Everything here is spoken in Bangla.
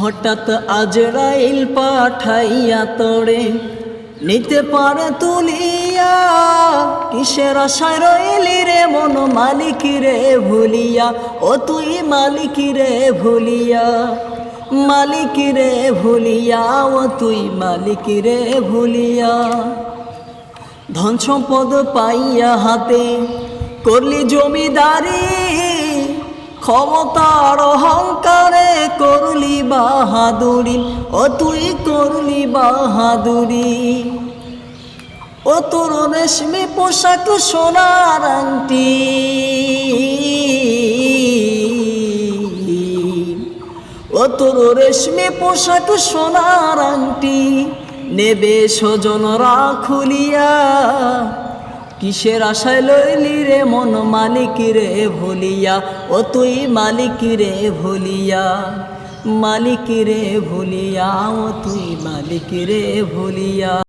হঠাৎ আজরাইল পাঠাইয়া তোরে নিতে পারে তুলিয়া, কিসের আশায় রইলি রে মন মালিক রে ভুলিয়া, ও তুই মালিক রে ভুলিয়া, মালিক রে ভুলিয়া, ও তুই মালিক রে ভুলিয়া। ধন সম্পদ পাইয়া হাতে করলি জমিদারি, ক্ষমতার অহংকারে করলি বাহাদুরি, ও তুই করলি বাহাদুরি। ও তোর রেশমি পোশাক সোনার আংটি, ও তোর রেশমি পোশাক সোনার আংটি, নেবে স্বজনরা খুলিয়া, কিসের আশায় লইলি রে মন মালিক রে ভুলিয়া, ও তুই মালিক রে ভুলিয়া, মালিক রে ভুলিয়া, ও তুই মালিক রে ভুলিয়া।